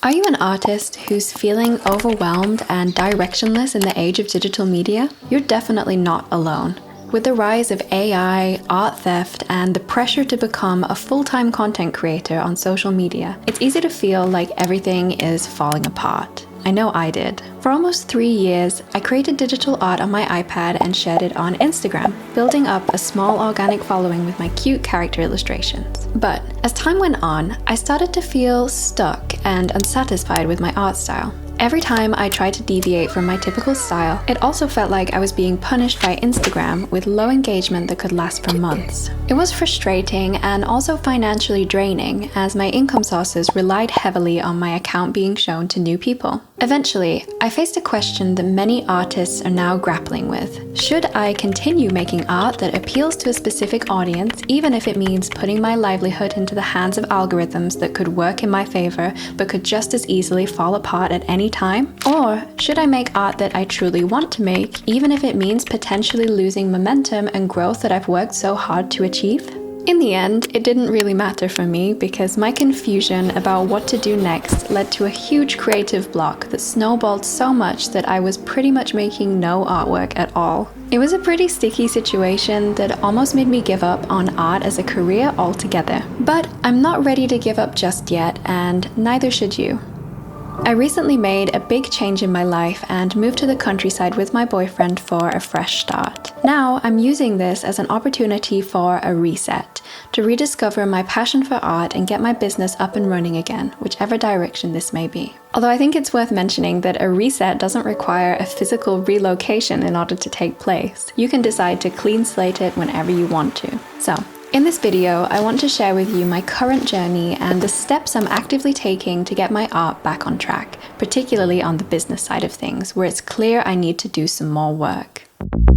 Are you an artist who's feeling overwhelmed and directionless in the age of digital media? You're definitely not alone. With the rise of AI, art theft, and the pressure to become a full-time content creator on social media, it's easy to feel like everything is falling apart. I know I did. For almost 3 years, I created digital art on my iPad and shared it on Instagram, building up a small organic following with my cute character illustrations. But as time went on, I started to feel stuck and unsatisfied with my art style. Every time I tried to deviate from my typical style, it also felt like I was being punished by Instagram with low engagement that could last for months. It was frustrating and also financially draining, as my income sources relied heavily on my account being shown to new people. Eventually, I faced a question that many artists are now grappling with. Should I continue making art that appeals to a specific audience, even if it means putting my livelihood into the hands of algorithms that could work in my favor, but could just as easily fall apart at any time? Or should I make art that I truly want to make, even if it means potentially losing momentum and growth that I've worked so hard to achieve? In the end, it didn't really matter for me because my confusion about what to do next led to a huge creative block that snowballed so much that I was pretty much making no artwork at all. It was a pretty sticky situation that almost made me give up on art as a career altogether. But I'm not ready to give up just yet, and neither should you. I recently made a big change in my life and moved to the countryside with my boyfriend for a fresh start. Now I'm using this as an opportunity for a reset, to rediscover my passion for art and get my business up and running again, whichever direction this may be. Although I think it's worth mentioning that a reset doesn't require a physical relocation in order to take place. You can decide to clean slate it whenever you want to. So, in this video, I want to share with you my current journey and the steps I'm actively taking to get my art back on track, particularly on the business side of things, where it's clear I need to do some more work.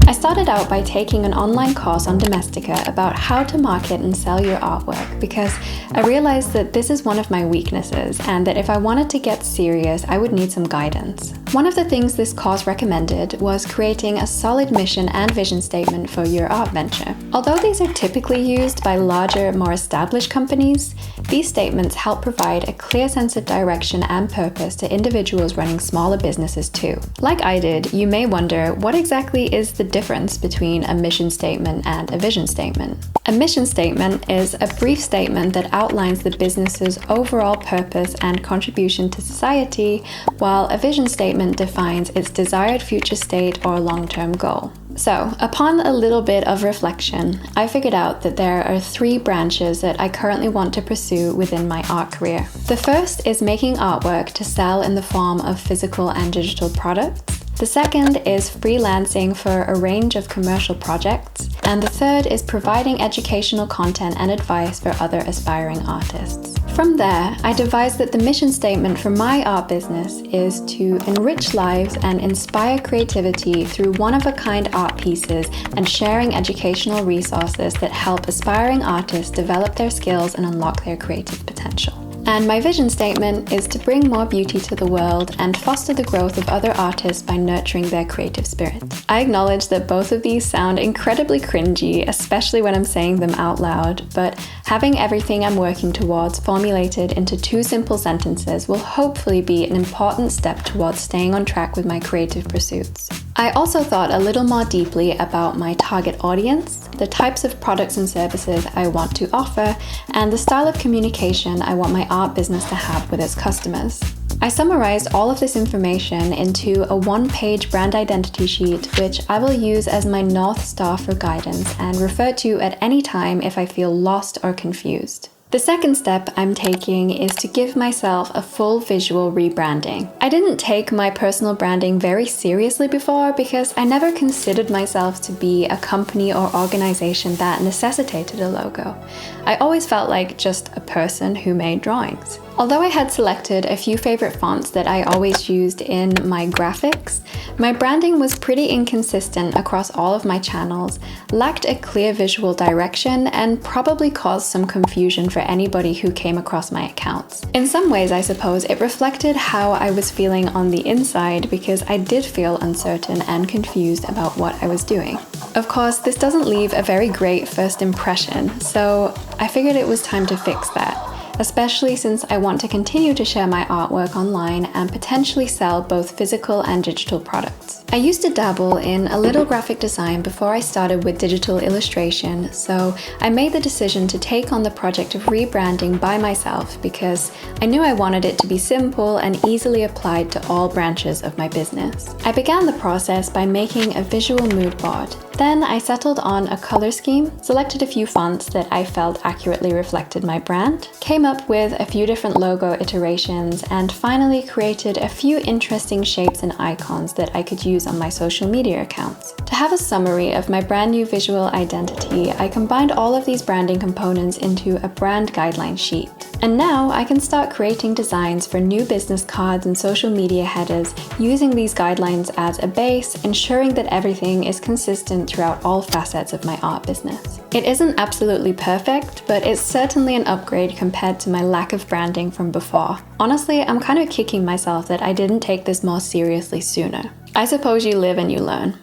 I started out by taking an online course on Domestika about how to market and sell your artwork because I realized that this is one of my weaknesses and that if I wanted to get serious, I would need some guidance. One of the things this course recommended was creating a solid mission and vision statement for your art venture. Although these are typically used by larger, more established companies, these statements help provide a clear sense of direction and purpose to individuals running smaller businesses too. Like I did, you may wonder, what exactly is the difference between a mission statement and a vision statement? A mission statement is a brief statement that outlines the business's overall purpose and contribution to society, while a vision statement defines its desired future state or long-term goal. So, upon a little bit of reflection, I figured out that there are 3 branches that I currently want to pursue within my art career. The first is making artwork to sell in the form of physical and digital products. The second is freelancing for a range of commercial projects. And the third is providing educational content and advice for other aspiring artists. From there, I devised that the mission statement for my art business is to enrich lives and inspire creativity through one-of-a-kind art pieces and sharing educational resources that help aspiring artists develop their skills and unlock their creative potential. And my vision statement is to bring more beauty to the world and foster the growth of other artists by nurturing their creative spirit. I acknowledge that both of these sound incredibly cringy, especially when I'm saying them out loud, but having everything I'm working towards formulated into 2 simple sentences will hopefully be an important step towards staying on track with my creative pursuits. I also thought a little more deeply about my target audience, the types of products and services I want to offer, and the style of communication I want my art business to have with its customers. I summarized all of this information into a 1-page brand identity sheet, which I will use as my North Star for guidance and refer to at any time if I feel lost or confused. The second step I'm taking is to give myself a full visual rebranding. I didn't take my personal branding very seriously before because I never considered myself to be a company or organization that necessitated a logo. I always felt like just a person who made drawings. Although I had selected a few favorite fonts that I always used in my graphics, my branding was pretty inconsistent across all of my channels, lacked a clear visual direction, and probably caused some confusion for anybody who came across my accounts. In some ways, I suppose, it reflected how I was feeling on the inside because I did feel uncertain and confused about what I was doing. Of course, this doesn't leave a very great first impression, so I figured it was time to fix that. especially since I want to continue to share my artwork online and potentially sell both physical and digital products. I used to dabble in a little graphic design before I started with digital illustration, so I made the decision to take on the project of rebranding by myself because I knew I wanted it to be simple and easily applied to all branches of my business. I began the process by making a visual mood board. Then I settled on a color scheme, selected a few fonts that I felt accurately reflected my brand, came up with a few different logo iterations, and finally created a few interesting shapes and icons that I could use on my social media accounts. To have a summary of my brand new visual identity, I combined all of these branding components into a brand guideline sheet. And now I can start creating designs for new business cards and social media headers using these guidelines as a base, ensuring that everything is consistent throughout all facets of my art business. It isn't absolutely perfect, but it's certainly an upgrade compared to my lack of branding from before. Honestly, I'm kind of kicking myself that I didn't take this more seriously sooner. I suppose you live and you learn.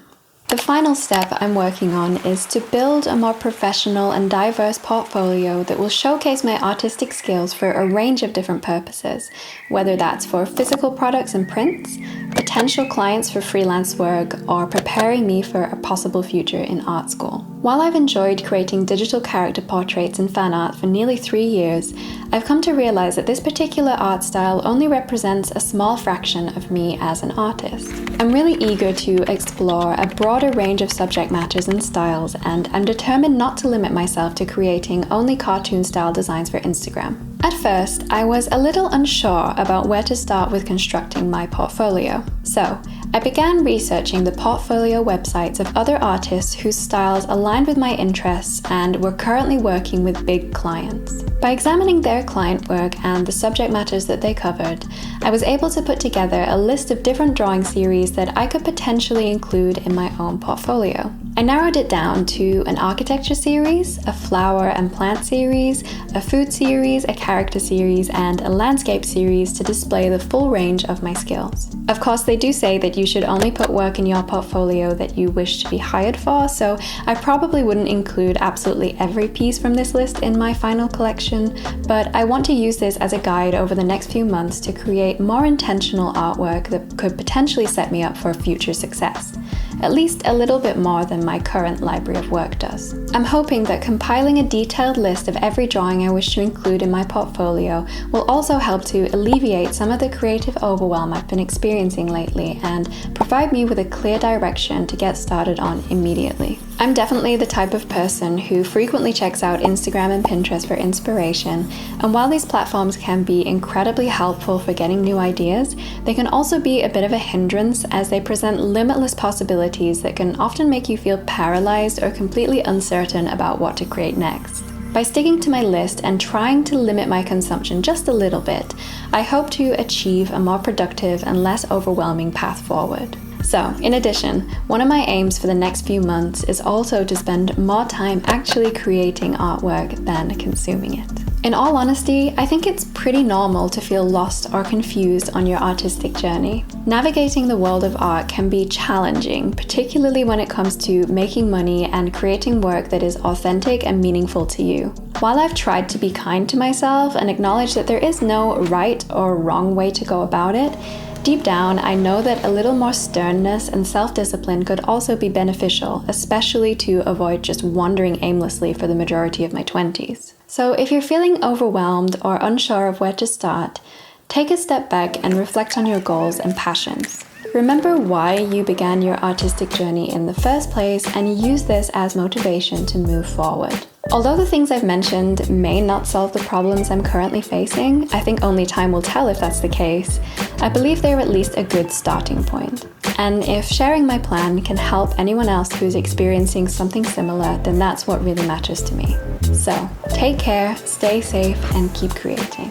The final step I'm working on is to build a more professional and diverse portfolio that will showcase my artistic skills for a range of different purposes, whether that's for physical products and prints, potential clients for freelance work, or preparing me for a possible future in art school. While I've enjoyed creating digital character portraits and fan art for nearly 3 years, I've come to realize that this particular art style only represents a small fraction of me as an artist. I'm really eager to explore a broader range of subject matters and styles, and I'm determined not to limit myself to creating only cartoon-style designs for Instagram. At first, I was a little unsure about where to start with constructing my portfolio. So, I began researching the portfolio websites of other artists whose styles aligned with my interests and were currently working with big clients. By examining their client work and the subject matters that they covered, I was able to put together a list of different drawing series that I could potentially include in my own portfolio. I narrowed it down to an architecture series, a flower and plant series, a food series, a character series, and a landscape series to display the full range of my skills. Of course, they do say that you should only put work in your portfolio that you wish to be hired for, so I probably wouldn't include absolutely every piece from this list in my final collection, but I want to use this as a guide over the next few months to create more intentional artwork that could potentially set me up for future success. At least a little bit more than my current library of work does. I'm hoping that compiling a detailed list of every drawing I wish to include in my portfolio will also help to alleviate some of the creative overwhelm I've been experiencing lately and provide me with a clear direction to get started on immediately. I'm definitely the type of person who frequently checks out Instagram and Pinterest for inspiration, and while these platforms can be incredibly helpful for getting new ideas, they can also be a bit of a hindrance as they present limitless possibilities that can often make you feel paralyzed or completely uncertain about what to create next. By sticking to my list and trying to limit my consumption just a little bit, I hope to achieve a more productive and less overwhelming path forward. So, in addition, one of my aims for the next few months is also to spend more time actually creating artwork than consuming it. In all honesty, I think it's pretty normal to feel lost or confused on your artistic journey. Navigating the world of art can be challenging, particularly when it comes to making money and creating work that is authentic and meaningful to you. While I've tried to be kind to myself and acknowledge that there is no right or wrong way to go about it, deep down, I know that a little more sternness and self-discipline could also be beneficial, especially to avoid just wandering aimlessly for the majority of my 20s. So if you're feeling overwhelmed or unsure of where to start, take a step back and reflect on your goals and passions. Remember why you began your artistic journey in the first place and use this as motivation to move forward. Although the things I've mentioned may not solve the problems I'm currently facing, I think only time will tell if that's the case, I believe they're at least a good starting point. And if sharing my plan can help anyone else who's experiencing something similar, then that's what really matters to me. So, take care, stay safe, and keep creating.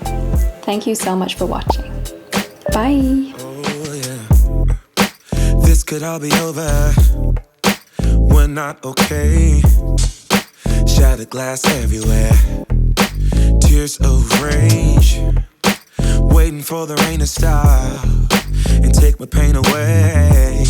Thank you so much for watching. Bye! This could all be over. We're not okay. Shattered glass everywhere. Tears of rage. Waiting for the rain to stop and take my pain away.